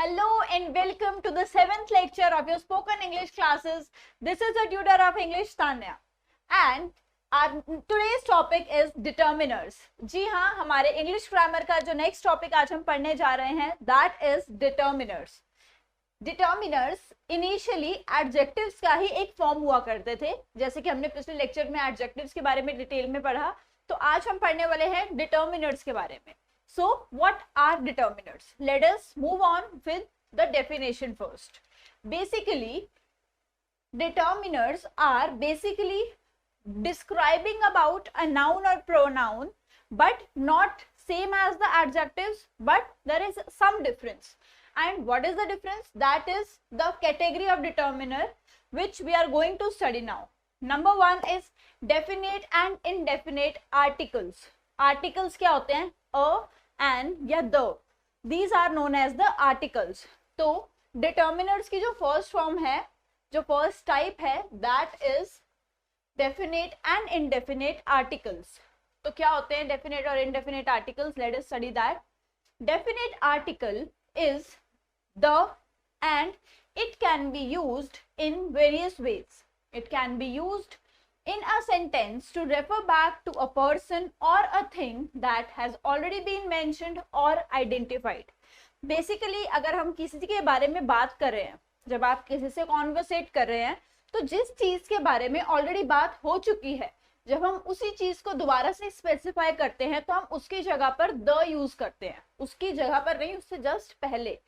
Hello and welcome to the 7th lecture of your spoken English classes. This is the tutor of English Tanya and our today's topic is determiners. जी हाँ, हमारे English grammar का जो next topic आज हम पढ़ने जा रहे हैं that is determiners. Determiners initially adjectives का ही एक form हुआ करते थे, जैसे कि हमने पिछले lecture में adjectives के बारे में डिटेल में पढ़ा, तो आज हम पढ़ने वाले हैं determiners के बारे में. So what are determiners? Let us move on with the definition first. Basically, determiners are basically describing about a noun or pronoun, but not same as the adjectives, but there is some difference. And what is the difference? That is the category of determiner which we are going to study now. Number one is definite and indefinite articles. Articles क्या होते हैं? A and या the. These are known as the articles. तो determiners की जो first form है, जो first type है, that is definite and indefinite articles. तो क्या होते हैं definite और indefinite articles? Let us study that. Definite article is the and it can be used in various ways. It can be used in a sentence to refer back to a person or a thing that has already been mentioned or identified. Basically, अगर हम किसी के बारे में बात कर रहे हैं, जब आप किसी से कॉन्वर्सेट कर रहे हैं, तो जिस चीज के बारे में ऑलरेडी बात हो चुकी है, जब हम उसी चीज को दोबारा से स्पेसिफाई करते हैं, तो हम उसकी जगह पर द यूज करते हैं, उसकी जगह पर नहीं, उससे जस्ट पहले.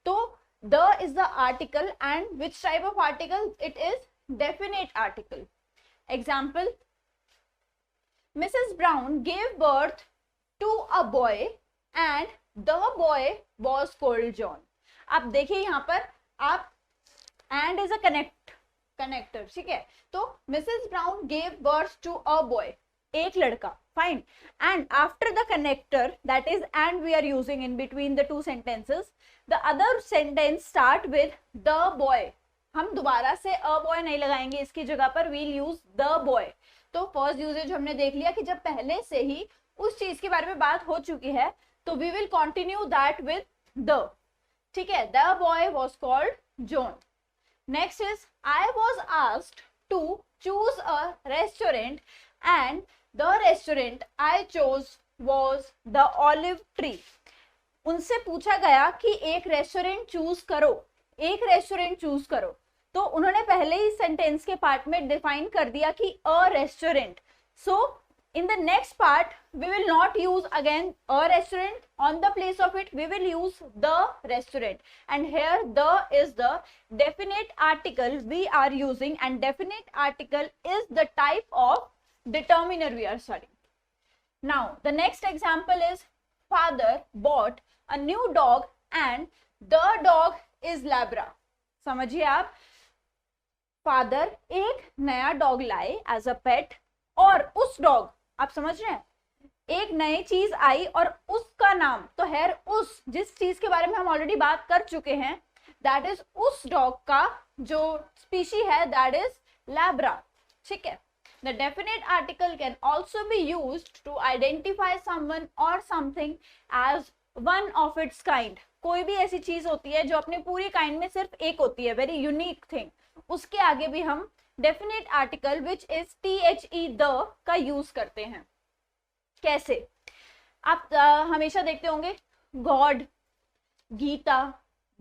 तो the is the article and which type of article? It is definite article. Example, Mrs. Brown gave birth to a boy and the boy was called John. अब देखिए यहाँ पर आप and is a connector, ठीक है? तो Mrs. Brown gave birth to a boy, एक लड़का, fine. And after the connector, that is and we are using in between the two sentences, the other sentence start with the boy. हम दोबारा से a boy नहीं लगाएंगे, इसकी जगह पर वील यूज द बॉय. तो फर्स्ट यूजेज हमने देख लिया कि जब पहले से ही उस चीज के बारे में बात हो चुकी है, तो we will continue that with the. ठीक है, the boy was called John. Next is I was asked to choose a restaurant and the restaurant I chose was the olive tree. उनसे पूछा गया कि एक रेस्टोरेंट चूज करो, एक restaurant choose करो. तो उन्होंने पहले ही सेंटेंस के पार्ट में डिफाइन कर दिया कि a restaurant. So in the next part we will not use again a restaurant, on the place of it we will use the restaurant. And here the is the definite article we are using and definite article is the type of determiner we are studying. Now the next example is father bought a new dog and the dog is labra. समझिए आप, father एक नया dog लाए as a पेट और उस dog, आप समझ रहे हैं, एक नई चीज आई और उसका नाम, तो हेयर उस जिस चीज के बारे में हम ऑलरेडी बात कर चुके हैं, दैट इज उस डॉग का जो स्पीशी है, दैट इज लैब्रा. ठीक है. The definite article can also be used to identify someone और something as one of its kind. कोई भी ऐसी चीज होती है जो अपनी पूरी काइंड में सिर्फ एक होती है, वेरी यूनिक थिंग, उसके आगे भी हम definite article which is THE the का यूज करते हैं. कैसे? आप हमेशा देखते होंगे गॉड, गीता,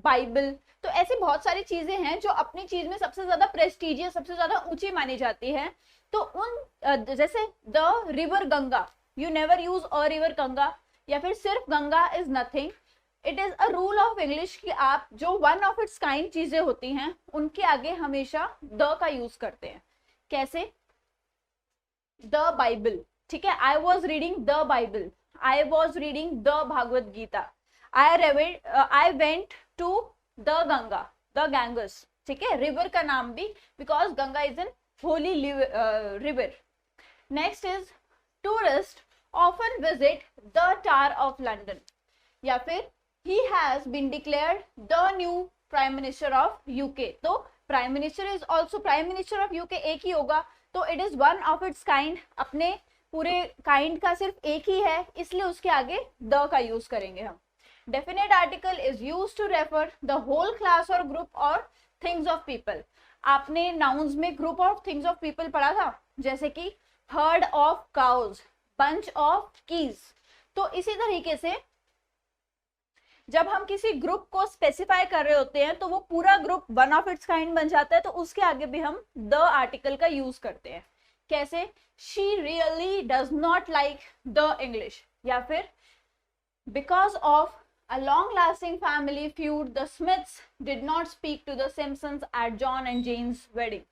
बाइबल, तो ऐसी बहुत सारी चीजें हैं जो अपनी चीज में सबसे ज्यादा प्रेस्टिजियस, सबसे ज्यादा ऊंची मानी जाती है. तो उन जैसे the river Ganga, you never use a river Ganga, या फिर सिर्फ Ganga is nothing. It is a rule of English कि आप जो वन ऑफ इट्स काइंड चीजें होती हैं उनके आगे हमेशा द का यूज करते हैं. कैसे? द बाइबल, ठीक है, I was reading the Bible, I was reading the Bhagavad Gita, I went to the Ganga, the Ganges. ठीक है, रिवर का नाम भी, because Ganga is an holy river. Next is tourist often visit the tower of London, या फिर he has been declared the new prime minister of UK. तो prime minister is also prime minister of UK एक ही होगा, तो it is one of its kind, अपने पूरे kind का सिर्फ एक ही है, इसलिए उसके आगे द का यूज करेंगे हम. Definite article is used to refer the whole class or group or things of people. आपने nouns में group of things of people पढ़ा था, जैसे कि herd of cows, bunch of keys. तो इसी तरीके से जब हम किसी ग्रुप को स्पेसिफाई कर रहे होते हैं तो वो पूरा group one of its kind बन जाता है, तो उसके आगे भी हम द आर्टिकल का यूज करते हैं. कैसे? She really does not like the English, या फिर because of a long lasting family feud the Smiths did not speak to the Simpsons at John and Jane's wedding.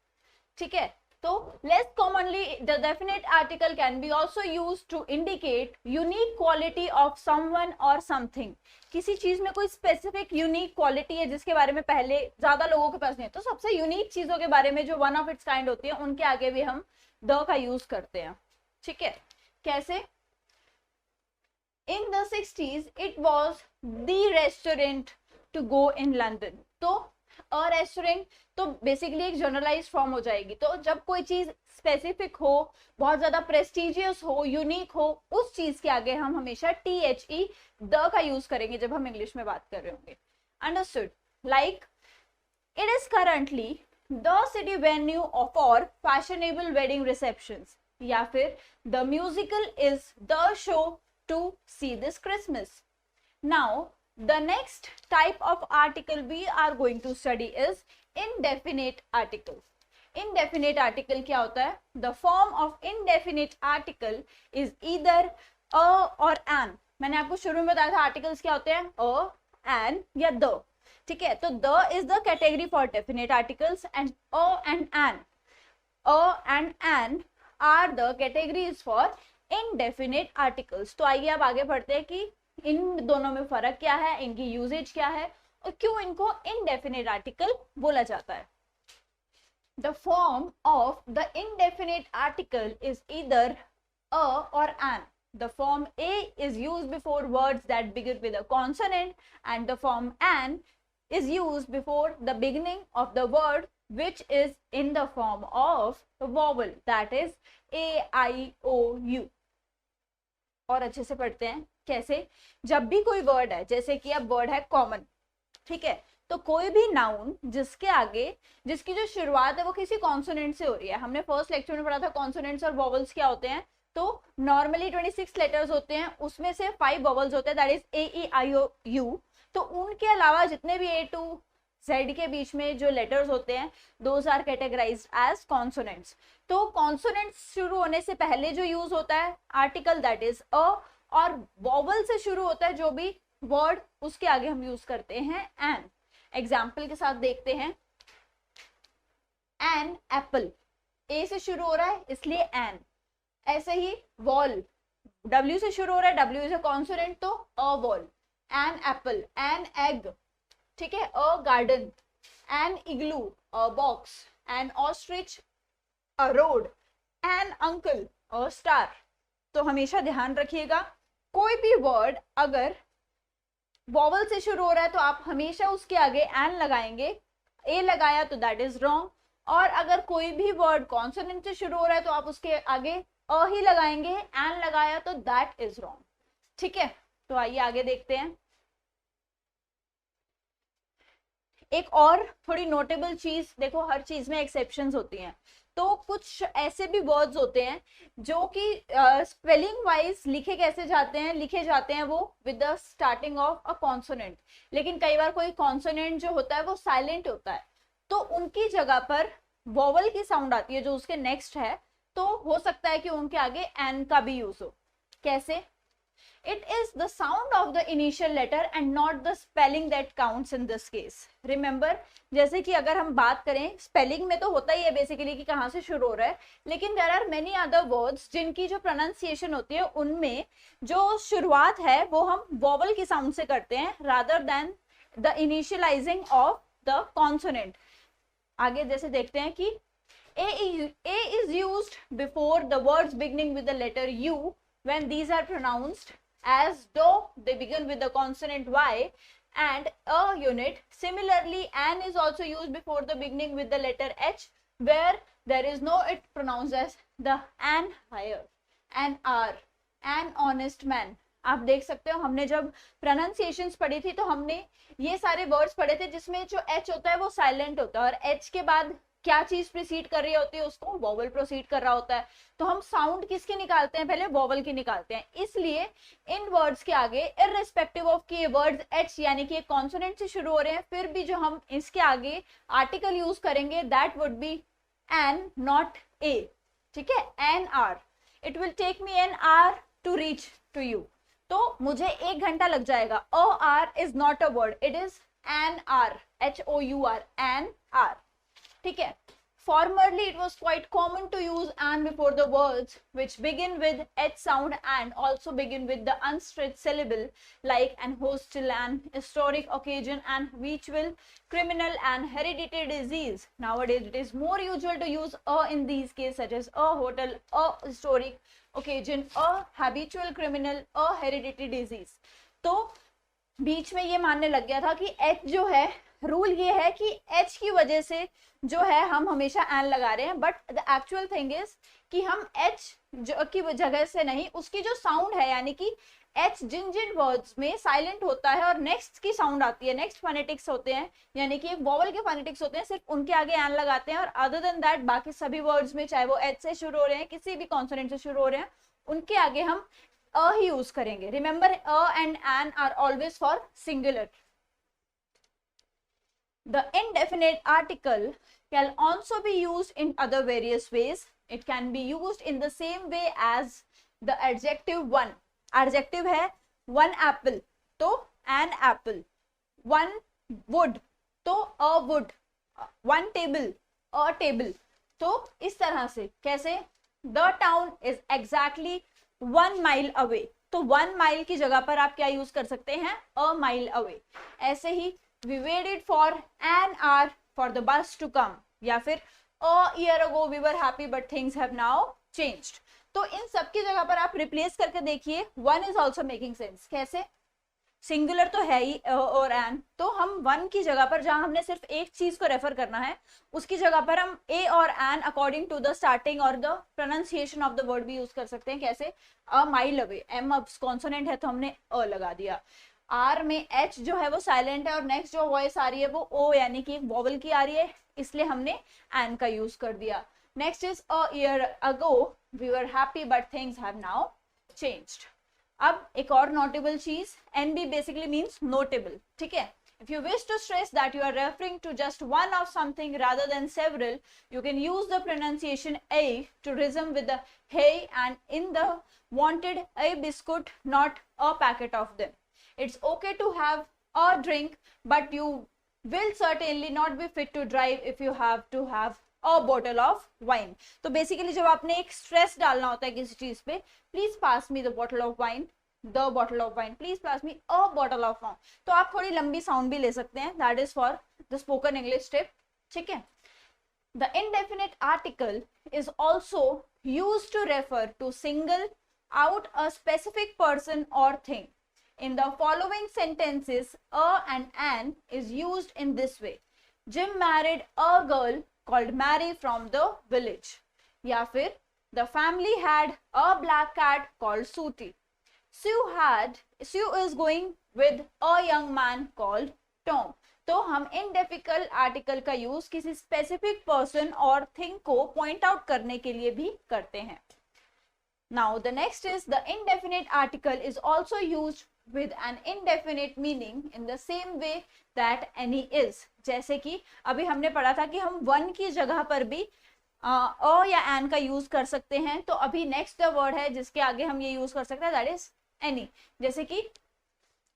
ठीक है, तो less commonly the definite article can be also used to indicate unique quality of someone or something. किसी चीज में कोई specific unique quality है जिसके बारे में पहले ज्यादा लोगों के पास नहीं है, तो सबसे unique चीजों के बारे में जो one of its kind होती है उनके आगे भी हम the का यूज करते हैं. ठीक है, कैसे? In the 60s it was the restaurant to go in London. तो a restaurant तो बेसिकली एक जनरलाइज फॉर्म हो जाएगी. तो जब कोई चीज स्पेसिफिक हो, बहुत ज्यादा प्रेस्टिजियस हो, यूनिक हो, उस चीज के आगे हम हमेशा THE द का यूज करेंगे जब हम इंग्लिश में बात कर रहे होंगे. Understood? Like it is currently the city venue for fashionable wedding receptions, या फिर the musical is the show to see this Christmas. Now the next type of article we are going to study is indefinite article. Indefinite article क्या होता है? The form of indefinite article is either a or an. मैंने आपको शुरू में बताया था articles क्या होते हैं, a, an या the. ठीक है, तो the is the category for definite articles and a and an. A and an are the categories for indefinite articles. तो आइए अब आगे बढ़ते हैं कि इन दोनों में फर्क क्या है, इनकी यूजेज क्या है और क्यों इनको indefinite article बोला जाता है. The form of the indefinite article is either a or an. The form a is used before words that begin with a consonant and the form an is used before the beginning of the word which is in the form of a vowel, that is a, I, o, u. और अच्छे से पढ़ते हैं. कैसे? जब भी कोई word है, जैसे कि अब वर्ड है कॉमन, ठीक है, तो कोई भी नाउन जिसके आगे जिसकी जो शुरुआत है वो किसी कॉन्सोनेंट से हो रही है. हमने फर्स्ट लेक्चर में पढ़ा था कॉन्सोनेंट्स और वॉवल्स क्या होते हैं. तो नॉर्मली 26 लेटर्स होते हैं, उसमें से 5 वॉवल्स होते हैं, that is A, E, I, O, U. तो उनके अलावा जितने भी A to Z के बीच में जो लेटर्स होते हैं, those are categorised as consonants. तो कॉन्सोनेंट्स शुरू होने से पहले जो यूज होता है आर्टिकल दैट इज अ, और वॉवल से शुरू होता है जो भी वर्ड उसके आगे हम यूज करते हैं एन. एग्जाम्पल के साथ देखते हैं. एन एप्पल, ए से शुरू हो रहा है इसलिए एन. ऐसे ही वॉल, W से शुरू हो रहा है, W इज अ कॉन्सोनेंट तो a wall. An apple, an egg, ठीक है, a garden, an igloo, a box, an ostrich, a road, an uncle, a star. तो हमेशा ध्यान रखिएगा कोई भी वर्ड अगर वॉवल से शुरू हो रहा है तो आप हमेशा उसके आगे एन लगाएंगे. ए लगाया तो दैट इज रॉन्ग, और अगर कोई भी वर्ड कॉन्सोनेंट से शुरू हो रहा है तो आप उसके आगे अ ही लगाएंगे. एन लगाया तो दैट इज रॉन्ग. ठीक है, तो आइए आगे देखते हैं. एक और थोड़ी नोटेबल चीज देखो, हर चीज में एक्सेप्शंस होती हैं. तो कुछ ऐसे भी वर्ड्स होते हैं जो कि स्पेलिंग वाइज लिखे कैसे जाते हैं, लिखे जाते हैं वो with the starting of a consonant. लेकिन कई बार कोई कॉन्सोनेंट जो होता है वो साइलेंट होता है, तो उनकी जगह पर वॉवल की साउंड आती है जो उसके नेक्स्ट है, तो हो सकता है कि उनके आगे एन का भी यूज हो. कैसे? It is the sound of the initial letter and not the spelling that counts in this case. Remember, जैसे कि अगर हम बात करें स्पेलिंग में तो होता ही है बेसिकली कि कहाँ से शुरू हो रहा है, लेकिन there are many other words जिनकी जो प्रोनाउंसिएशन होती है उनमें जो शुरुआत है वो हम वॉवल की साउंड से करते हैं rather than the initializing of the consonant. आगे जैसे देखते हैं कि A is used before the words beginning with the letter U when these are pronounced as though they begin with the consonant Y and a unit. Similarly, an is also used before the beginning with the letter H where there is no it pronounced as the an higher, an R, an honest man, आप देख सकते हो हमने जब pronunciations पढ़ी थी तो हमने ये सारे वर्ड्स पढ़े थे जिसमें जो एच होता है वो साइलेंट होता है और एच के बाद क्या चीज प्रोसीड कर रही होती है, उसको वोवल प्रोसीड कर रहा होता है। तो हम साउंड किसके निकालते हैं, पहले वोवल की निकालते हैं। इसलिए इन वर्ड्स के आगे इररिस्पेक्टिव ऑफ कि ये वर्ड्स एच यानी कि कॉन्सोनेंट से शुरू हो रहे हैं, फिर भी जो हम इसके आगे आर्टिकल यूज करेंगे that would be an not a, ठीक है, an hour. It will take me an hour to reach to you, तो मुझे 1 घंटा लग जाएगा। A hour is not a word, it is an hour, HOUR, an hour, ठीक है। Formerly it was quite common to use and before the words which begin with H sound and also begin with the unstretched syllable like an hostile and historic occasion and ritual, criminal and hereditary disease. Nowadays it is more usual to use a in these cases such as a hotel, a historic occasion, a habitual criminal, a hereditary disease. तो बीच में ये मानने लग गया था कि H जो है, रूल ये है कि H की वजह से जो है हम हमेशा एन लगा रहे हैं, but the actual thing is कि हम H जो की जगह से नहीं, उसकी जो साउंड है यानी कि H जिन जिन वर्ड्स में साइलेंट होता है और नेक्स्ट की साउंड आती है, नेक्स्ट फोनेटिक्स होते हैं यानी कि एक वोवल के फोनेटिक्स होते हैं, सिर्फ उनके आगे एन लगाते हैं और अदर देन दैट बाकी सभी वर्ड्स में चाहे वो H से शुरू हो रहे हैं, किसी भी कॉन्सोनेंट से शुरू हो रहे हैं, उनके आगे हम अ ही यूज करेंगे। Remember a and an are always for singular. The indefinite article can also be used in other various ways. It can be used in the same way as the adjective one. Adjective है one apple, तो an apple. One wood, तो a wood. One table, a table. तो इस तरह से कैसे? The town is exactly 1 mile away. तो 1 mile की जगह पर आप क्या यूज कर सकते हैं? A mile away. ऐसे ही we waited for an hour for the bus to come, या फिर a year ago we were happy but things have now changed. तो इन सब की जगह पर आप रिप्लेस करके देखिए, one is also making sense. कैसे? सिंगुलर तो है ही और एन, तो हम वन की जगह पर जहां हमने सिर्फ एक चीज को रेफर करना है उसकी जगह पर हम ए और an according to the starting और the pronunciation of the word भी यूज कर सकते हैं। कैसे? अ माइल अवे, एम अब कॉन्सोनेंट है तो हमने अ लगा दिया। आर में एच जो है वो साइलेंट है और नेक्स्ट जो वॉइस आ रही है वो ओ यानी कि एक वोवल की आ रही है, इसलिए हमने एन का यूज कर दिया। Next is a year ago we were happy but things have now changed. अब एक और नोटेबल चीज, एनबी बेसिकली मीन्स नोटेबल, ठीक है। If you wish to stress that you are referring to just one of something rather than several, you can use the pronunciation a to rhythm with the hey and in the wanted a biscuit, not a packet of them. It's okay to have a drink, but you will certainly not be fit to drive if you have to have a bottle of wine. तो basically जब आपने एक stress डालना होता है किसी चीज पे, please pass me the bottle of wine, the bottle of wine, please pass me a bottle of wine. तो आप थोड़ी लंबी साउंड भी ले सकते हैं, that is for the spoken English tip, ठीक है। The indefinite article is also used to refer to single out a specific person or thing. In the following sentences, a and an is used in this way. Jim married a girl called Mary from the village. या फिर the family had a black cat called Sooty. Sue is going with a young man called Tom. तो हम indefinite article का use किसी specific person और thing को point out करने के लिए भी करते हैं। Now the next is the indefinite article is also used with an indefinite meaning in the same way that any is. जैसे कि अभी हमने पढ़ा था कि हम वन की जगह पर भी अ या एन का यूज कर सकते हैं, तो अभी नेक्स्ट वर्ड है जिसके आगे हम ये यूज कर सकते हैं, दैट इज एनी। जैसे कि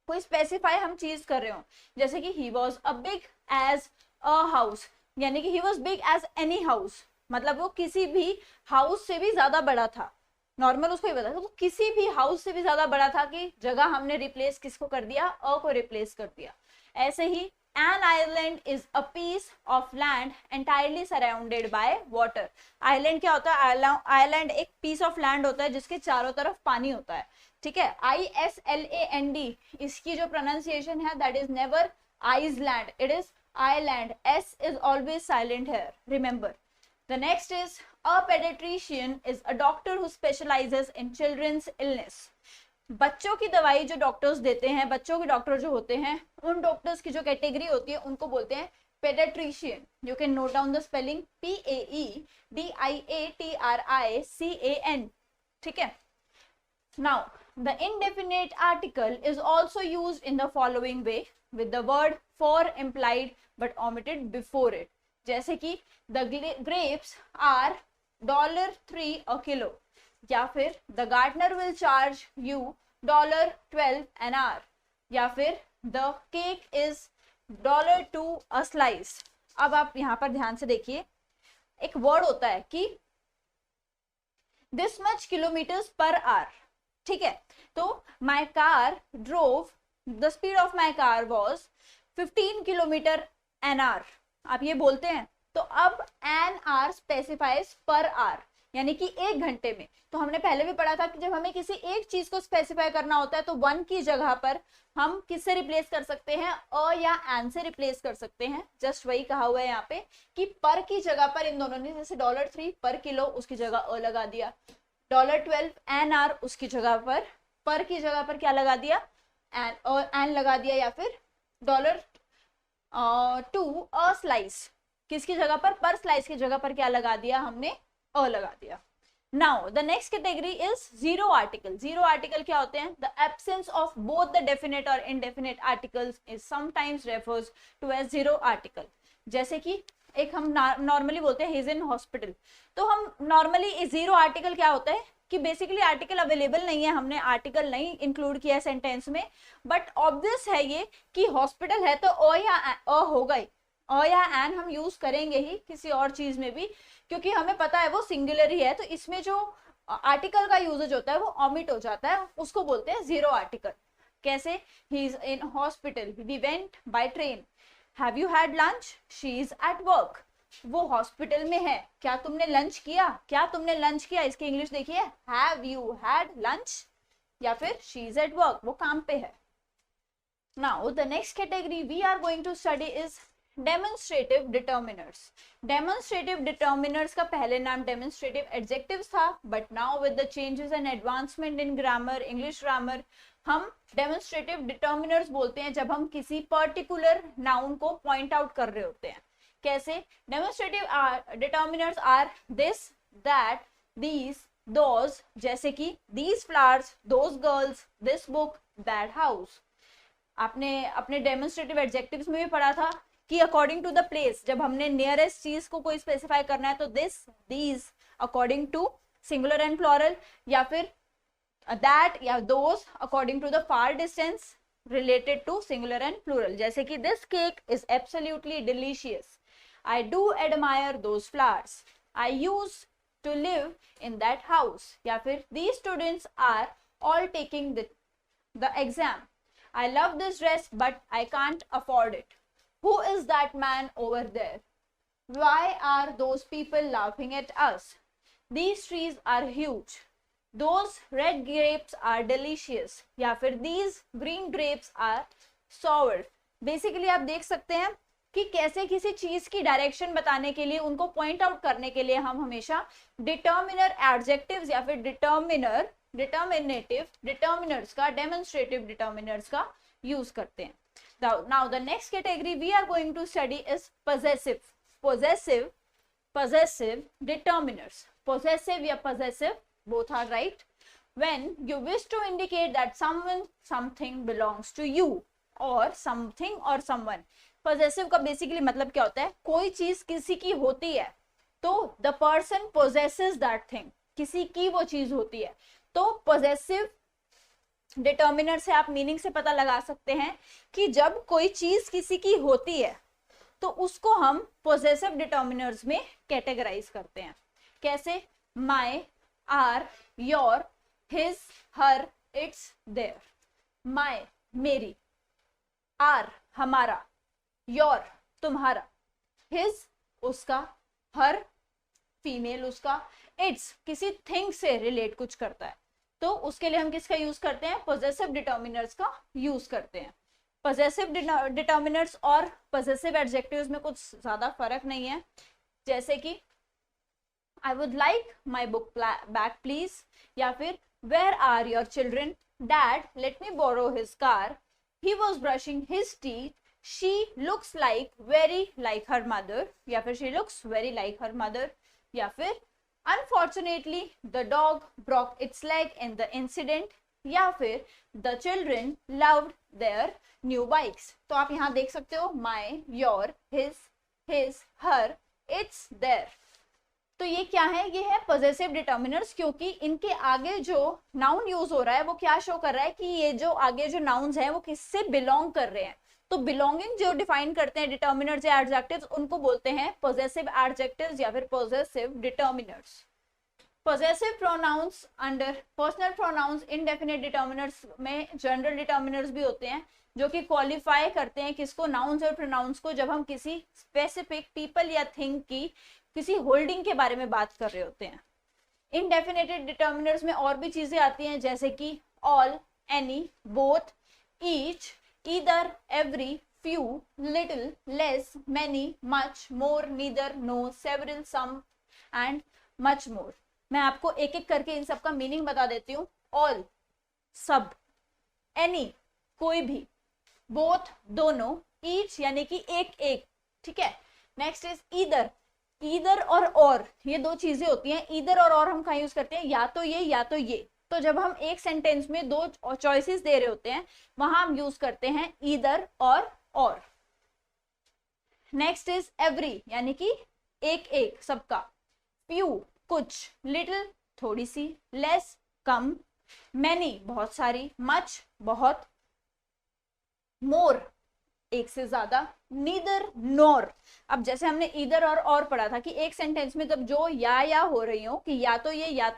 कोई स्पेसिफाई हम चीज कर रहे हो, जैसे कि he was a big as a house, यानी कि he was big as any house, मतलब वो किसी भी हाउस से भी ज्यादा बड़ा था। नॉर्मल उसको ही बता, तो किसी भी हाउस से भी ज्यादा बड़ा था कि जगह हमने रिप्लेस किसको कर दिया, अ को रिप्लेस कर दिया। ऐसे ही an island is a piece of land entirely surrounded by water. Island क्या होता है? आइलैंड एक पीस ऑफ लैंड होता है जिसके चारों तरफ पानी होता है, ठीक है। ISLAND इसकी जो प्रोनाउंसिएशन है that is never Iceland, it is island. S is always silent here, remember. The next is a pediatrician is a doctor who specializes in children's illness. बच्चों की दवाई जो डॉक्टर्स देते हैं, बच्चों के डॉक्टर जो होते हैं, उन डॉक्टर्स की जो कैटेगरी होती है उनको बोलते हैं paediatrician. You can note down the spelling PAEDIATRICAN. ठीक है. Now, the indefinite article is also used in the following way with the word for implied but omitted before it. जैसे कि the grapes are $3 a kilo, या फिर the gardener will charge you $12 an hour, या फिर the cake is $2 a slice. अब आप यहाँ पर ध्यान से देखिए, एक वर्ड होता है कि this much kilometers per hour. ठीक है. तो my car drove, the speed of my car was 15 kilometre an hour. आप ये बोलते हैं. तो अब an hour specifies per hour, यानी कि एक घंटे में. तो हमने पहले भी पढ़ा था कि जब हमें किसी एक चीज को स्पेसिफाई करना होता है तो वन की जगह पर हम किससे रिप्लेस कर सकते हैं, अ या एन से रिप्लेस कर सकते हैं. जस्ट वही कहा हुआ है यहाँ पे कि पर की जगह पर इन दोनों ने, जैसे $3 पर किलो उसकी जगह अ लगा दिया, $12 एन आर उसकी जगह पर की जगह पर क्या लगा दिया, एन लगा दिया, या फिर $2 अ स्लाइस किसकी जगह पर स्लाइस की जगह पर क्या लगा दिया हमने, अ लगा दिया. Now the next category is zero article. Zero article क्या होते हैं? The absence of both the definite और indefinite articles is sometimes refers to as zero article. जैसे कि एक हम नॉर्मली बोलते हैं ही इज इन हॉस्पिटल. तो हम नॉर्मली जीरो आर्टिकल क्या होता है कि बेसिकली आर्टिकल अवेलेबल नहीं है, हमने आर्टिकल नहीं इंक्लूड किया सेंटेंस में, बट ऑब्वियस है ये कि हॉस्पिटल है तो अ या अ होगा ही, अ या एन हम यूज करेंगे ही किसी और चीज में भी, क्योंकि हमें पता है वो सिंगुलर ही है. तो इसमें जो आर्टिकल का यूजेज होता है वो ऑमिट हो जाता है, उसको बोलते हैं जीरो आर्टिकल. कैसे? He is in hospital, we went by train. Have you had lunch? She is at work. वो हॉस्पिटल में है, क्या तुमने लंच किया? क्या तुमने लंच किया? इसकी इंग्लिश देखिए, हैव यू हैड लंच, या फिर शी इज एट वर्क, वो काम पे है. Now the next category we are going to study is demonstrative determiners. Demonstrative determiners का पहले नाम डेमोन्स्ट्रेटिव एडजेक्टिव्स था, but now with the changes and advancement in grammar, English grammar, हम डेमोन्स्ट्रेटिव डिटर्मिनर्स बोलते हैं जब हम किसी पर्टिकुलर नाउन को पॉइंट आउट कर रहे होते हैं. कैसे? Demonstrative determiners are this, that, these, those. जैसे कि these flowers, those girls, this book, that house. आपने अपने डेमोन्स्ट्रेटिव एडजेक्टिव्स में भी पढ़ा था कि अकॉर्डिंग टू द प्लेस, जब हमने नियरेस्ट चीज को कोई स्पेसिफाई करना है तो this, these according to singular and plural, या फिर दैट या those according to the far distance related to singular and plural. जैसे कि this cake is absolutely delicious. I do admire those flowers. I used to live in that house. या फिर these students are all taking the exam. I love this dress but I can't afford it. Who is that man over there? Why are those people laughing at us? These trees are huge. Those red grapes are delicious. या फिर these green grapes are sour. Basically आप देख सकते हैं कि कैसे किसी चीज की डायरेक्शन बताने के लिए, उनको पॉइंट आउट करने के लिए हम हमेशा डिटर्मिनर एडजेक्टिव्स या फिर डिटर्मिनेटिव डिटर्मिनर्स का, डेमोन्स्ट्रेटिव डिटर्मिनर्स का यूज करते हैं. Now the next category we are going to study is possessive. Possessive determiners. Possessive या possessive both are right. When you wish to indicate that someone something belongs to you और something और someone. Possessive का basically मतलब क्या होता है? कोई चीज किसी की होती है तो the person possesses that thing, किसी की वो चीज होती है. तो पॉजेसिव डिटर्मिनर से आप मीनिंग से पता लगा सकते हैं कि जब कोई चीज किसी की होती है तो उसको हम पॉजेसिव डिटर्मिनर्स में कैटेगराइज करते हैं. कैसे? My, our, your, his, her, its, their. My मेरी, आर हमारा, योर तुम्हारा, हिज उसका, हर फीमेल उसका, इट्स किसी थिंग से रिलेट कुछ करता है तो उसके लिए हम किसका यूज करते हैं? पॉजेसिव डिटर्मिनर्स का यूज करते हैं. पॉजेसिव डिटर्मिनर्स और पॉजेसिव एडजेक्टिव्स में कुछ ज्यादा फर्क नहीं है. जैसे कि I would like my book back please, या फिर where are your children, Dad, let me borrow his car. He was brushing his teeth. She looks very like her mother. या फिर she looks very like her mother. या फिर unfortunately the dog broke its leg in the incident. या फिर the children loved their new bikes. तो आप यहाँ देख सकते हो my, your, his, her, its, their. तो ये क्या है? ये है पोजेसिव डिटर्मिनर्स, क्योंकि इनके आगे जो नाउन यूज हो रहा है वो क्या शो कर रहा है कि ये जो आगे जो नाउन्स हैं वो किससे बिलोंग कर रहे हैं. तो बिलोंगिंग जो डिफाइन करते हैं डिटर्मिनर्स या एडजेक्टिव्स, उनको बोलते हैं पोजेसिव एडजेक्टिव्स या फिर possessive determiners. Possessive pronouns under personal pronouns indefinite determiners में जनरल डिटर्मिनर्स भी होते हैं जो कि क्वालिफाई करते हैं किसको? नाउन्स और प्रोनाउंस को, जब हम किसी स्पेसिफिक पीपल या थिंग की किसी होल्डिंग के बारे में बात कर रहे होते हैं. इनडेफिनेटेड डिटर्मिनर्स में और भी चीजें आती हैं जैसे कि all, any, both, each, either, every, few, little, less, many, much, more, neither, no, several, some and much more. मैं आपको एक एक करके इन सब का मीनिंग बता देती हूँ. ऑल सब, एनी कोई भी, बोथ दोनों, ईच यानी कि एक एक, ठीक है. Next is either. ईदर और ये दो चीजें होती हैं. ईदर और हम कहाँ यूज करते हैं? या तो ये या तो ये. तो जब हम एक सेंटेंस में दो चॉइसेस दे रहे होते हैं वहां हम यूज करते हैं ईदर और. नेक्स्ट इज एवरी यानी कि एक एक सबका. फ्यू कुछ, लिटिल थोड़ी सी, लेस कम, मैनी बहुत सारी, मच बहुत, मोर एक से ज्यादा, नीदर नॉर. अब जैसे हमने ईदर और पढ़ा था कि एक सेंटेंस में जब जो या हो रही हो कि या तो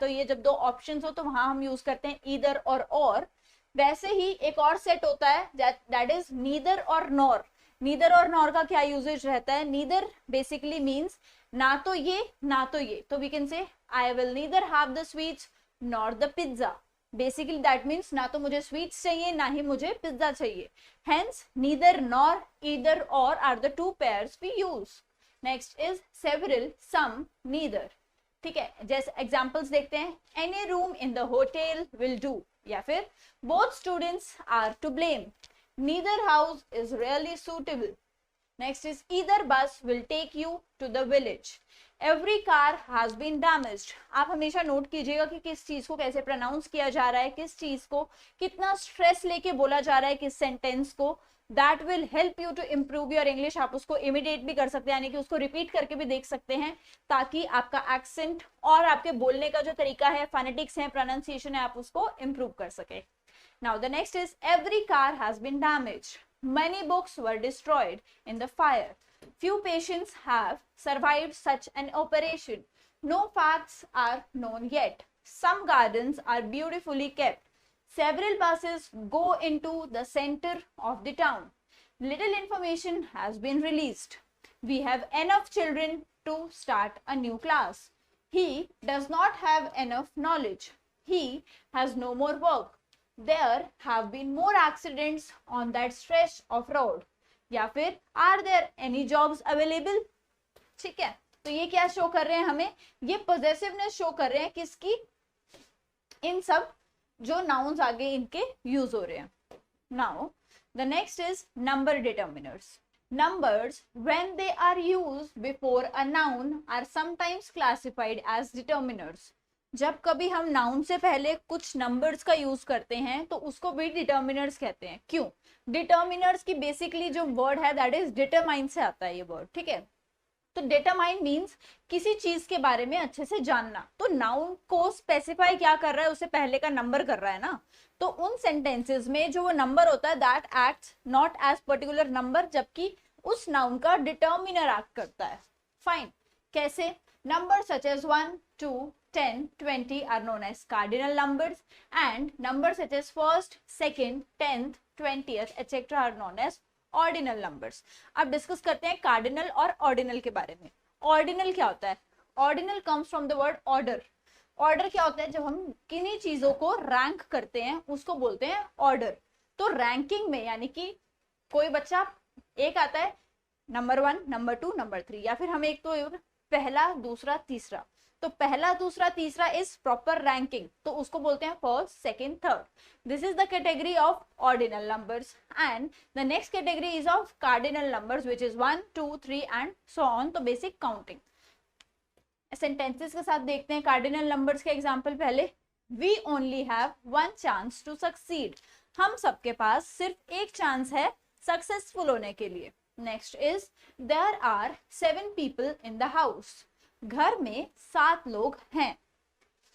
ये जब दो ऑप्शंस हो तो वहां हम यूज करते हैं ईदर और. वैसे ही एक और सेट होता है दैट इज नीदर और नॉर. नीदर और नॉर का क्या यूजेज रहता है? नीदर बेसिकली मीन्स ना तो ये. तो we can say I will neither have the sweets nor the pizza. Basically that means ना तो मुझे स्वीट्स चाहिए ना ही मुझे पिज्जा चाहिए. हेंस नीदर नॉर, ईदर और are the two pairs we use. Next is several, some, neither. ठीक है, जैसे एग्जांपल्स देखते हैं. Any room in the hotel will do. या फिर both students are to blame. Neither house is really suitable. Next is either bus will take you to the village. Every car has been damaged. आप हमेशा note कीजिएगा कि किस चीज को कैसे प्रोनाउंस किया जा रहा है, किस चीज को कितना स्ट्रेस लेके बोला जा रहा है, किस सेंटेंस को. That will help you to improve your English. आप उसको इमिडिएट भी कर सकते हैं यानी कि उसको रिपीट करके भी देख सकते हैं ताकि आपका एक्सेंट और आपके बोलने का जो तरीका है, फोनेटिक्स है, प्रोनाउंसिएशन है, आप उसको इम्प्रूव कर सके. Now the next is every car has been damaged. Many books were destroyed in the fire. Few patients have survived such an operation. No facts are known yet. Some gardens are beautifully kept. Several buses go into the center of the town. Little information has been released. We have enough children to start a new class. He does not have enough knowledge. He has no more work. There have been more accidents on that stretch of road. या फिर are there any jobs available? ठीक है, तो ये क्या show कर रहे हैं हमें? ये पोजेसिवनेस शो कर रहे हैं किसकी? इन सब जो नाउन्स आगे इनके यूज हो रहे हैं. Now the next is number determiners. Numbers, when they are used before a noun, are sometimes classified as determiners. जब कभी हम नाउन से पहले कुछ नंबर्स का यूज करते हैं तो उसको भी डिटर्मिनर्स कहते हैं. क्यों? डिटर्मिनर्स की बेसिकली जो वर्ड है दैट इज डिटरमाइन से आता है ये वर्ड. ठीक है, तो डिटरमाइन मींस किसी चीज के बारे में अच्छे से जानना. तो नाउन को स्पेसिफाई क्या कर रहा है? उससे पहले का नंबर कर रहा है ना. तो उन सेंटेंसेस में जो वो नंबर होता है that acts not as particular number, जबकि उस नाउन का डिटर्मिनर एक्ट करता है. फाइन. कैसे? Number such as 1, 2, 10, 20 are known as cardinal numbers, and numbers such as 1st, 2nd, 10th, 20th, etc. are known as ordinal numbers. अब discuss करते हैं cardinal और ऑर्डिनल के बारे में. ऑर्डिनल क्या होता है? Ordinal comes from the word order. Order क्या होता है? जब हम किन्हीं चीजों को रैंक करते हैं उसको बोलते हैं ऑर्डर. तो रैंकिंग में यानी कि कोई बच्चा एक आता है नंबर 1, नंबर 2, नंबर 3, या फिर हम एक तो पहला, दूसरा, तीसरा। तो पहला, दूसरा, तीसरा इज प्रॉपर रैंकिंग, तो उसको बोलते हैं first, second, third. This is the category of ordinal numbers and the next category is of cardinal numbers which is 1, 2, 3 and so on. तो बेसिक काउंटिंग। सेंटेंसेस के साथ देखते हैं कार्डिनल नंबर्स के एग्जांपल। पहले, we only have one chance to succeed, हम सबके पास सिर्फ एक चांस है सक्सेसफुल होने के लिए। Next is, there are 7 people in the house, घर में 7 लोग हैं।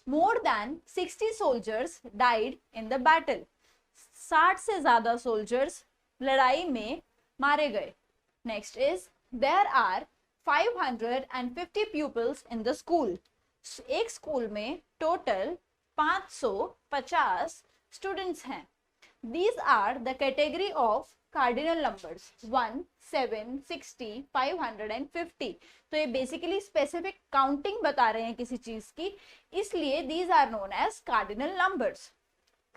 More than 60 soldiers died in the battle, 60 से ज्यादा सोल्जर्स लड़ाई में मारे गए। Next is, there are 550 pupils in the school, एक स्कूल में टोटल 550 स्टूडेंट्स हैं। These are the category of cardinal numbers 1, 7, 60, 550। तो ये बेसिकली स्पेसिफिक काउंटिंग बता रहे हैं किसी चीज की, इसलिए these are known as cardinal numbers,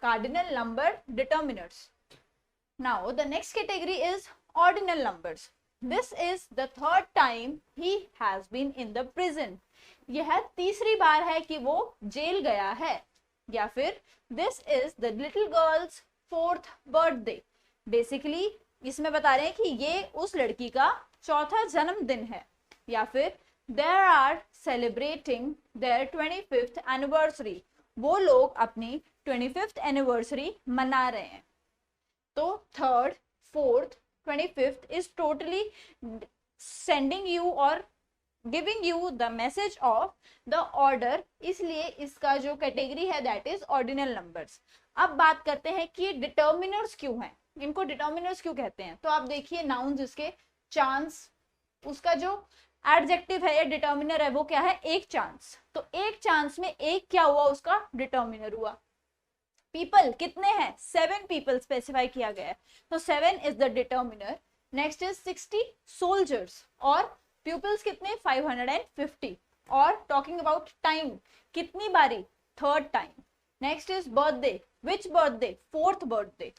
cardinal number determiners। Now the next category is ordinal numbers। This is the third time he has been in the prison। यह तीसरी बार है कि वो जेल गया है। या फिर this is the little girl's 4th birthday। Basically इसमें बता रहे हैं कि ये उस लड़की का 4था जन्मदिन है। या फिर there are celebrating their 25th anniversary, वो लोग अपनी 25th anniversary मना रहे हैं। तो 3rd, 4th, 25th is totally sending you or giving you the message of the order, इसलिए इसका जो कैटेगरी है दैट इज ऑर्डिनल नंबर्स। अब बात करते हैं कि डिटर्मिनर्स क्यों हैं, इनको डिटर्मिनर्स क्यों कहते हैं। तो आप देखिए नाउन्स इसके, चांस, उसका जो एडजेक्टिव है या डिटर्मिनर है वो क्या है, एक चांस। तो एक चांस में एक क्या हुआ, उसका डिटर्मिनर हुआ। पीपल कितने हैं, 7 पीपल स्पेसिफाई किया गया है, तो 7 is the determiner. Next is 60 soldiers, और पीपल्स कितने, 550। और टॉकिंग अबाउट टाइम, कितनी बारी, 3rd time. Next is birthday, which birthday, 4th birthday.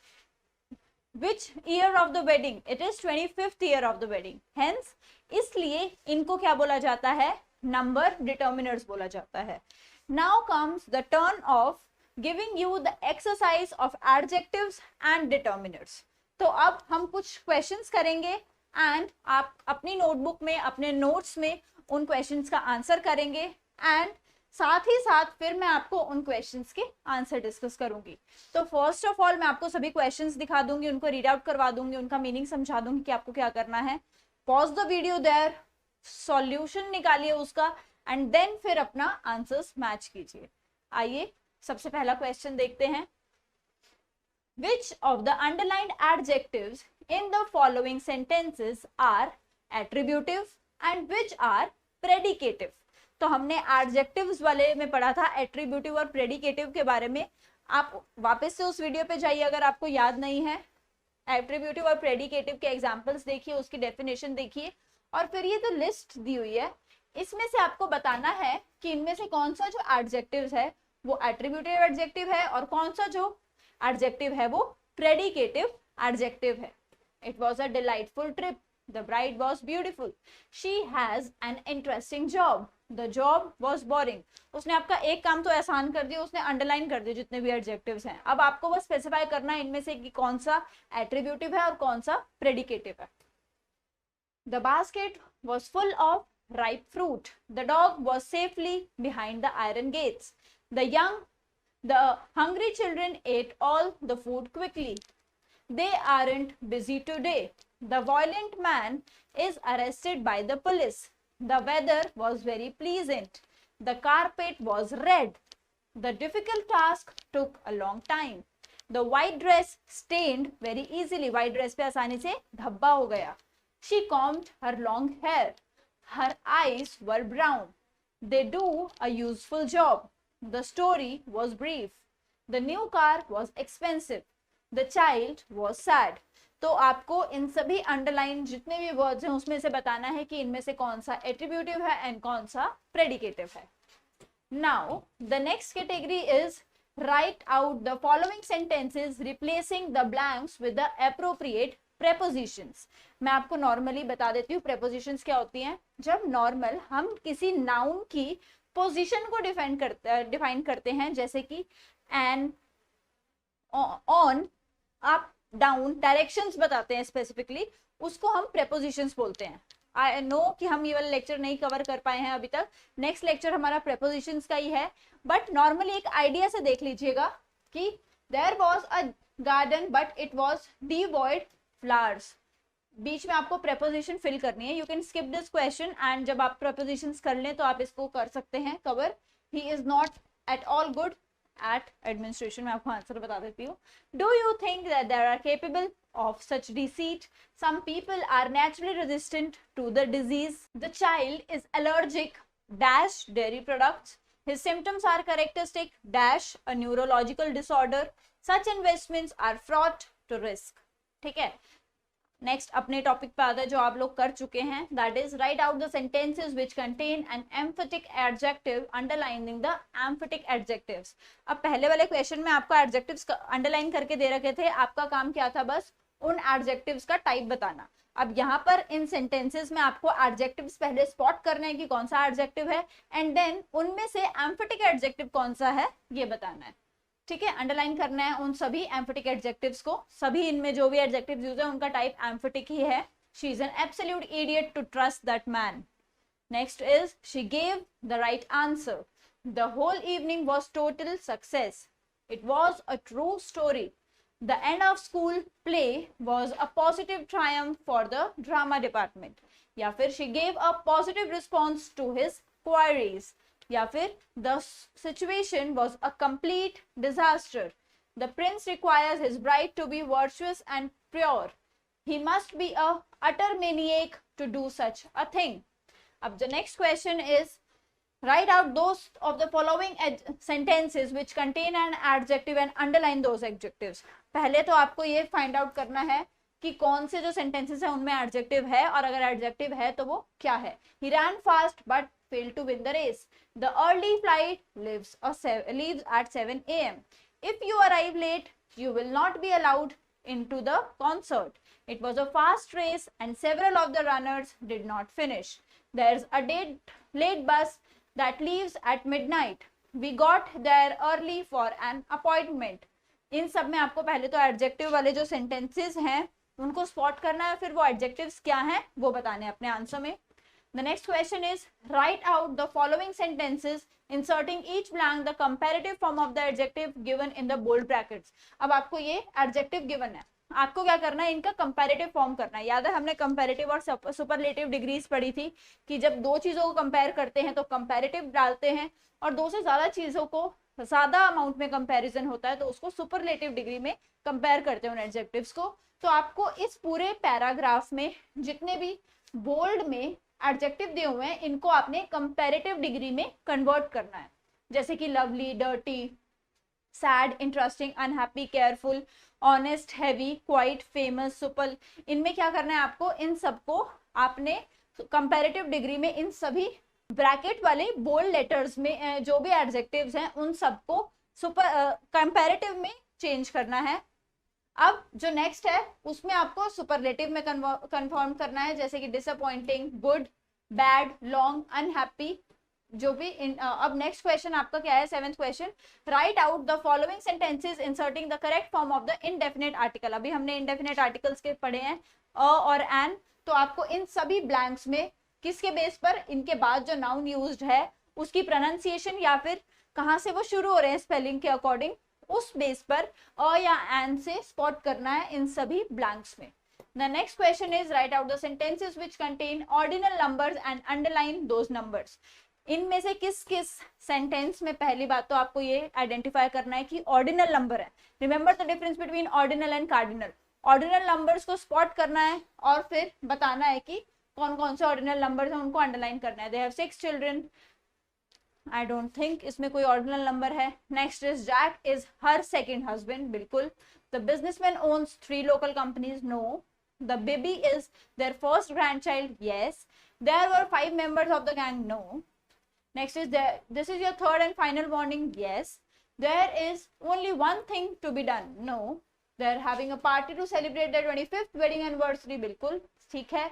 Which year of the wedding, it is 25th year of the wedding. Hence इसलिए इनको क्या बोला जाता है, नंबर डिटर्मिनर्स बोला जाता है। Now comes the turn off giving you the exercise of adjectives and determiners। तो अब हम कुछ क्वेश्चंस करेंगे एंड आप अपनी नोटबुक में, अपने नोट्स में उन क्वेश्चंस का आंसर करेंगे एंड साथ ही साथ फिर मैं आपको उन क्वेश्चंस के आंसर डिस्कस करूंगी। तो फर्स्ट ऑफ ऑल मैं आपको सभी क्वेश्चंस दिखा दूंगी, उनको रीड आउट करवा दूंगी, उनका मीनिंग समझा दूंगी कि आपको क्या करना है। Pause the video there, solution निकालिए उसका एंड देन फिर अपना आंसर्स मैच कीजिए। आइए सबसे पहला क्वेश्चन देखते हैं। Which of the underlined adjectives in the following sentences are attributive and which are predicative? तो हमने adjectives वाले में पढ़ा था attributive और predicative के बारे में। आप वापस से उस वीडियो पे जाइए अगर आपको याद नहीं है। attributive और predicative के एग्जाम्पल्स देखिए, उसकी डेफिनेशन देखिए, और फिर ये जो लिस्ट दी हुई है इसमें से आपको बताना है कि इनमें से कौन सा जो एडजेक्टिव्स है वो एट्रीब्यूटिव एडजेक्टिव है और कौन सा जो एडजेक्टिव है वो प्रेडिकेटिव एडजेक्टिव है। It was a delightful trip, the bride was beautiful, she has an interesting job, the job was boring. उसने आपका एक काम तो आसान कर दिया, उसने अंडरलाइन कर दिया जितने भी एडजेक्टिव्स हैं। अब आपको बस स्पेसिफाई करना है इनमें से कि कौन सा एट्रीब्यूटिव है और कौन सा प्रेडिकेटिव है। The basket was full of ripe fruit, the dog was safely behind the iron gates, the hungry children ate all the food quickly, they aren't busy today, the violent man is arrested by the police, the weather was very pleasant, the carpet was red, the difficult task took a long time, the white dress stained very easily, white dress पे आसानी से धब्बा हो गया, she combed her long hair, her eyes were brown, they do a useful job, the story was brief, the new car was expensive, the child was sad। तो आपको इन सभी underline जितने भी वर्ड्स हैं उसमें से बताना है कि इनमें से कौन सा एट्रीब्यूटिव है एंड कौन सा प्रेडिकेटिव है। Now the next category is write out the following sentences replacing the blanks with the appropriate prepositions. मैं आपको नॉर्मली बता देती हूँ प्रेपोजिशंस क्या होती हैं। जब नॉर्मल हम किसी नाउन की पोजीशन को डिफाइन करते हैं, जैसे कि in, on, up, down, directions बताते हैं स्पेसिफिकली, उसको हम प्रेपोजिशंस बोलते हैं। आई नो कि हम ये वाला लेक्चर नहीं कवर कर पाए हैं अभी तक, नेक्स्ट लेक्चर हमारा प्रेपोजिशंस का ही है, बट नॉर्मली एक आइडिया से देख लीजिएगा कि there was a garden but it was devoid flowers. बीच में आपको प्रेपोजिशन फिल करनी है। You can skip this question and जब आप प्रेपोजिशंस कर लें तो आप इसको कर सकते हैं cover. He is not at all good at administration. मैं आपको आंसर बता देती हूँ। Do you think that there are capable of such deceit? Some people are naturally resistant to the disease. The child is allergic dash dairy products. His symptoms are characteristic dash a neurological disorder. Such investments are fraught to risk. ठीक है, next अपने topic पे आता है जो आप लोग कर चुके हैं, that is write out the sentences which contain an emphatic adjective underlining the emphatic adjectives. अब पहले वाले क्वेश्चन में आपको एडजेक्टिव्स अंडरलाइन करके दे रखे थे, आपका काम क्या था, बस उन एडजेक्टिव्स का टाइप बताना। अब यहाँ पर इन सेंटेंसेस में आपको एडजेक्टिव्स पहले स्पॉट करना है कि कौन सा एडजेक्टिव है, एंड देन उनमें से एम्फेटिक एडजेक्टिव कौन सा है ये बताना है। ठीक है, अंडरलाइन करना है उन सभी एम्फेटिक एडजेक्टिव्स को। सभी इनमें जो भी एडजेक्टिव्स यूज है उनका टाइप एम्फेटिक ही है। She is an absolute idiot to trust that man. Next is she gave the right answer. The whole evening was total success. It was a true story. The end of school play was a positive triumph for the drama department. या फिर she gave a positive response to his queries. या फिर the situation was a complete disaster. The prince requires his bride to be virtuous and pure. He must be a utter maniac to do such a thing. अब the next question is write out those of the following sentences which contain an adjective and underline those adjectives. पहले तो आपको ये find out करना है कि कौन से जो सेंटेंसेस है उनमें एडजेक्टिव है, और अगर एडजेक्टिव है तो वो क्या है। He ran fast but failed to win the race. The early flight leaves at 7 a.m. If you arrive late, you will not be allowed into the concert. It was a fast race and several of the runners did not finish. There's a late bus that leaves at midnight. We got there early for an appointment. इन सब में आपको पहले तो adjective वाले जो sentences हैं उनको spot करना है, फिर वो एडजेक्टिव्स क्या हैं वो बताने हैं अपने आंसर में। The next question is write out the following sentences inserting each blank the comparative form of the adjective given in the bold brackets. अब आपको ये एडजेक्टिव गिवन है, आपको क्या करना है, इनका कंपैरेटिव फॉर्म करना है। याद है हमने कंपैरेटिव और सुपरलेटिव डिग्रीज पढ़ी थी कि जब दो चीजों को कंपेयर करते हैं तो कंपैरेटिव डालते हैं, और दो से ज्यादा चीजों को ज्यादा अमाउंट में कंपैरिजन होता है तो उसको सुपरलेटिव डिग्री में कंपेयर करते हैं उन एडजेक्टिव्स को। तो आपको इस पूरे पैराग्राफ में जितने भी बोल्ड में एडजेक्टिव दिए हुए हैं इनको आपने कंपैरेटिव डिग्री में कन्वर्ट करना है, जैसे कि lovely, dirty, sad, interesting, unhappy, careful, honest, heavy, quite, famous, super. इनमें क्या करना है आपको, इन सबको आपने कंपैरेटिव डिग्री में इन सभी ब्रैकेट वाले बोल्ड लेटर्स में जो भी एडजेक्टिव्स हैं उन सबको सुपर कंपैरेटिव में चेंज करना है। अब जो नेक्स्ट है उसमें आपको सुपरलेटिव में कन्फर्म करना है, जैसे कि disappointing, good, bad, long, unhappy, जो भी अब नेक्स्ट क्वेश्चन आपका क्या है, 7th question, right out the following sentences inserting the correct form of the indefinite article. अभी हमने इनडेफिनेट आर्टिकल्स के पढ़े हैं अ और एन, तो आपको इन सभी ब्लैंक्स में किसके बेस पर, इनके बाद जो नाउन यूज्ड है उसकी प्रोनाउंसिएशन या फिर कहाँ से वो शुरू हो रहे हैं स्पेलिंग के अकॉर्डिंग, उस बेस पर अ या एन से स्पॉट करना है इन सभी ब्लैंक्स में। The next question is write out the sentences which contain ordinal numbers and underline those numbers. इनमें से किस किस सेंटेंस में, पहली बात तो आपको ये आइडेंटिफाई करना है कि ऑर्डिनल नंबर है। Remember the difference between ordinal and cardinal. Ordinal numbers को स्पॉट करना है और फिर बताना है कि कौन कौन से ऑर्डिनल नंबर्स हैं उनको अंडरलाइन करना है। They have 6 children, I don't think इसमें कोई ऑर्डिनल नंबर है। Next is Jack is her second husband, बिल्कुल। The businessman owns 3 local companies, no. The baby is their first grandchild, yes. There were 5 members of the gang, no. Next is this is your third and final warning, yes. There is only one thing to be done, no. They are having a party to celebrate the 25th wedding anniversary, बिल्कुल ठीक है।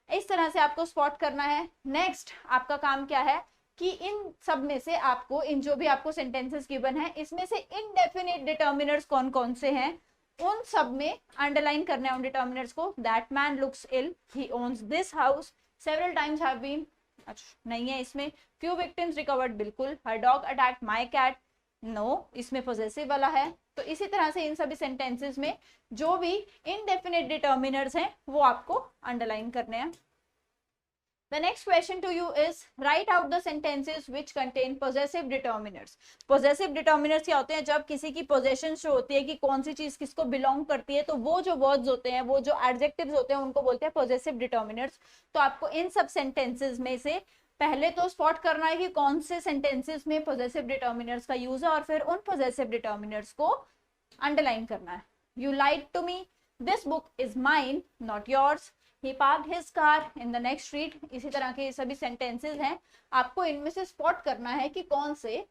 इस तरह से आपको spot करना है। Next आपका काम क्या है कि इन सब में से आपको, इन जो भी आपको सेंटेंसेस गिवन है, इसमें से इनडेफिनिट डिटर्मिनर्स कौन कौन से हैं उन सब में अंडरलाइन करना है उन डिटर्मिनर्स को। That man looks ill, he owns this house, several times have been, अच्छा नहीं है इसमें। फ्यू विक्टिम्स रिकवर्ड, बिल्कुल। Her dog attacked my cat, no, इसमें पॉजेसिव वाला है। तो इसी तरह से इन सभी सेंटेंसेस में जो भी इनडेफिनिट डिटर्मिनर्स हैं वो आपको अंडरलाइन करने हैं। The next question to you is write out the sentences which contain possessive determiners. Possessive determiners क्या होते हैं? जब किसी की possession शो होती है कि कौन सी चीज किसको belong करती है, तो वो जो words होते हैं, वो जो adjectives होते हैं, उनको बोलते हैं possessive determiners। तो आपको इन सब sentences में से पहले तो spot करना है कि कौन से sentences में possessive determiners का use है, और फिर उन possessive determiners को underline करना है। You lied to me, this book is mine, not yours, he parked his car in the next street। इसी तरह के सभी सेंटेंसेस हैं, आपको इनमें से स्पॉट करना है कि कौन से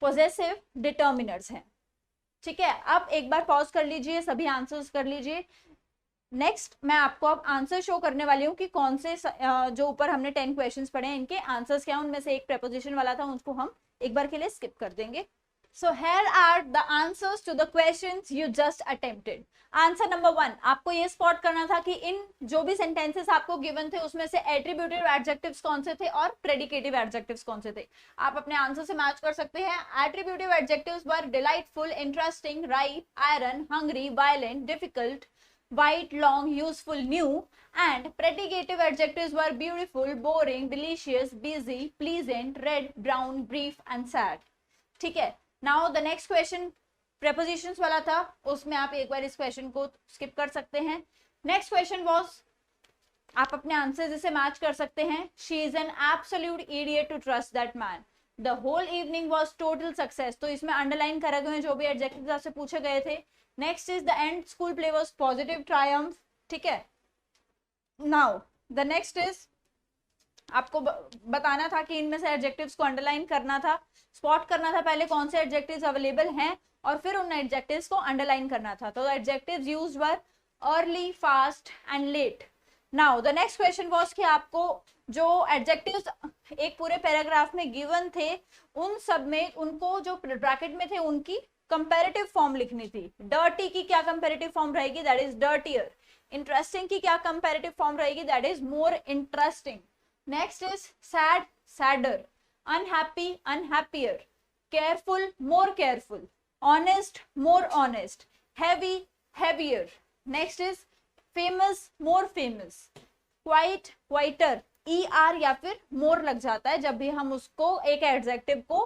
पॉजेसिव डिटर्मिनर्स हैं। ठीक है, अब एक बार पॉज कर लीजिए, सभी आंसर्स कर लीजिए। नेक्स्ट मैं आपको अब आंसर शो करने वाली हूँ कि कौन से जो ऊपर हमने 10 क्वेश्चंस पढ़े हैं इनके आंसर्स क्या हैं। उनमें से एक प्रेपोजिशन वाला था, उसको हम एक बार के लिए स्किप कर देंगे। So here are the answers to the questions you just attempted. Answer number 1, आपको ये स्पॉट करना था कि इन जो भी सेंटेंसेस आपको गिवन थे उसमें से एट्रीब्यूटिव एडजेक्टिव्स कौन से थे और प्रेडिकेटिव एडजेक्टिव्स कौन से थे। आप अपने आंसर से मैच कर सकते हैं। Attributive adjectives were delightful, interesting, right, iron, hungry, violent, difficult, white, long, useful, new, and predicative adjectives were beautiful, boring, delicious, busy, pleasant, red, brown, brief, and sad. ठीक है, now the next question prepositions वाला था, उसमें आप एक बार इस question को skip कर सकते हैं। नेक्स्ट क्वेश्चन वाज, आप अपने आंसर से मैच कर सकते हैं। She is an absolute idiot to trust that man, the whole evening was total success. तो इसमें अंडरलाइन करे गए जो भी एडजेक्टिव्स आपसे पूछे गए थे। Next is the end school play was positive Triumph. ठीक है, नाउ द नेक्स्ट इज, आपको बताना था कि इनमें से एडजेक्टिव्स को अंडरलाइन करना था, स्पॉट करना था पहले कौन से एडजेक्टिव्स अवेलेबल हैं और फिर उन एडजेक्टिव्स को अंडरलाइन करना था। तो adjectives used were early, fast and let. Now the next question was कि आपको जो एडजेक्टिव्स एक पूरे पैराग्राफ में गिवन थे उन सब में उनको जो ब्रैकेट में थे उनकी कंपैरेटिव फॉर्म लिखनी थी। डर्टी की क्या कंपैरेटिव फॉर्म रहेगी? That is dirtier. इंटरेस्टिंग की क्या कंपैरेटिव फॉर्म रहेगी? That is more interesting. Next is sad, sadder, unhappy, unhappier, careful, more careful, honest, more honest, heavy, heavier. Next is famous, more famous, quite, quieter, er या फिर more लग जाता है जब भी हम उसको एक एडजेक्टिव को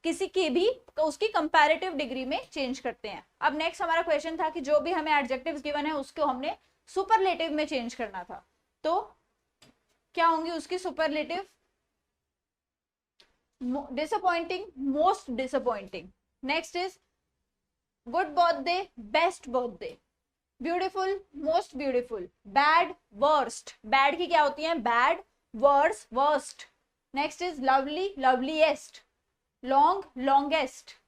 किसी की भी तो उसकी कंपैरेटिव डिग्री में चेंज करते हैं। अब नेक्स्ट हमारा क्वेश्चन था कि जो भी हमें एडजेक्टिव्स गिवन है उसको हमने सुपरलेटिव में चेंज करना था। तो क्या होंगी उसकी superlative? Disappointing, most disappointing. Next is good birthday, best birthday, beautiful, most beautiful, bad, worst. Bad की क्या होती है? Bad, worse, worst. Next is lovely, loveliest, long, longest,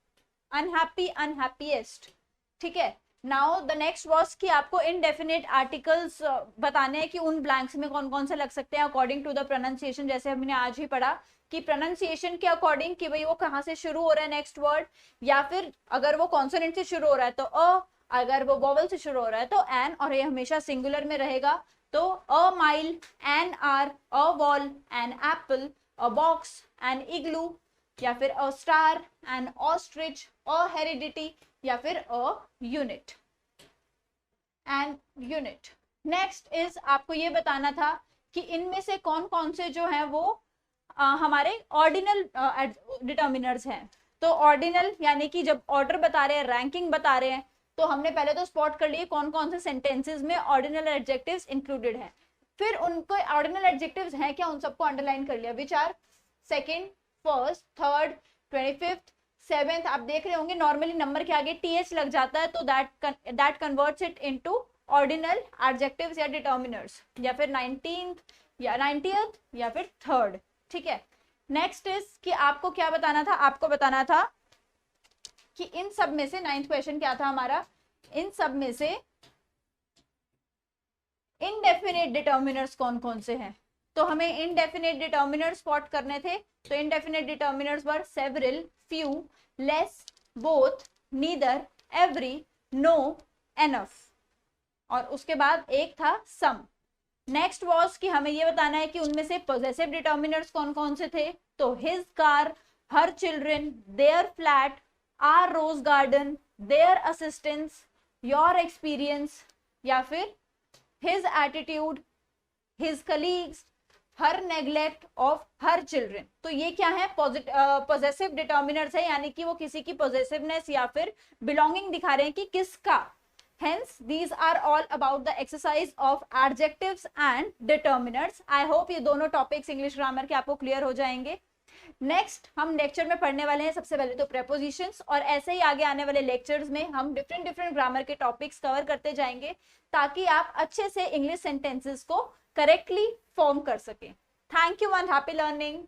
unhappy, unhappiest. ठीक है, नाउ द नेक्स्ट वाज कि आपको indefinite articles बताने हैं कि उन ब्लैंक्स में कौन कौन से लग सकते हैं अकॉर्डिंग टू द प्रोनाउंसिएशन। जैसे हमने आज ही पढ़ा कि प्रोनाउंसिएशन के अकॉर्डिंग कि भाई वो कहाँ से शुरू हो रहा है नेक्स्ट वर्ड, या फिर अगर वो कॉन्सोनेंट से शुरू हो रहा है तो अ, अगर वो वोवेल से शुरू हो रहा है तो एन, और ये हमेशा सिंगुलर में रहेगा। तो a mile, an hour, a wall, an apple, a box, an igloo, या फिर a star, an ostrich, a heredity, या फिर a unit, and unit. Next is आपको ये बताना था कि इनमें से कौन कौन से जो हैं वो हमारे ऑर्डिनल डिटर्मिनर्स हैं। तो ऑर्डिनल यानी कि जब ऑर्डर बता रहे हैं, रैंकिंग बता रहे हैं, तो हमने पहले तो स्पॉट कर लिए कौन कौन से सेंटेंसेस में ऑर्डिनल एडजेक्टिव्स इंक्लूडेड हैं। फिर उनको ऑर्डिनल एडजेक्टिव्स हैं क्या, उन सबको अंडरलाइन कर लिया, which are second, first, third, 25th, 7th। आप देख रहे होंगे नॉर्मली नंबर के आगे th लग जाता है तो that converts it into ordinal adjectives या डिटर्मिनर्स, या फिर 19th या 90th या फिर 3rd। ठीक है, नेक्स्ट इज कि आपको क्या बताना था, आपको बताना था कि इन सब में से 9th क्वेश्चन क्या था हमारा, इन सब में से इनडेफिनेट डिटर्मिनर्स कौन कौन से हैं? तो हमें इनडेफिनेट डिटर्मिनर स्पॉट करने थे। तो indefinite determiners were several, few, less, both, neither, every, no, enough, और उसके बाद एक था सम। नेक्स्ट वॉज कि हमें ये बताना है कि उनमें से पॉजेसिव डिटर्मिनर्स कौन कौन से थे। तो his car, her children, their flat, our rose garden, their assistance, your experience, या फिर his attitude, his colleagues, her neglect of her children। तो ये क्या है? पॉजेसिव डिटर्मिनर्स है, यानी कि वो किसी की पॉजेसिवनेस या फिर बिलोंगिंग दिखा रहे हैं कि किसका। Hence, these are all about the exercise of adjectives and determinants। I hope ये दोनों टॉपिक्स इंग्लिश ग्रामर के आपको क्लियर हो जाएंगे। नेक्स्ट हम लेक्चर में पढ़ने वाले हैं सबसे पहले तो प्रेपोजिशंस, और ऐसे ही आगे आने वाले लेक्चर्स में हम डिफरेंट ग्रामर के टॉपिक्स कवर करते जाएंगे ताकि आप अच्छे से इंग्लिश सेंटेंसेस को करेक्टली फॉर्म कर सकें। Thank you and happy learning.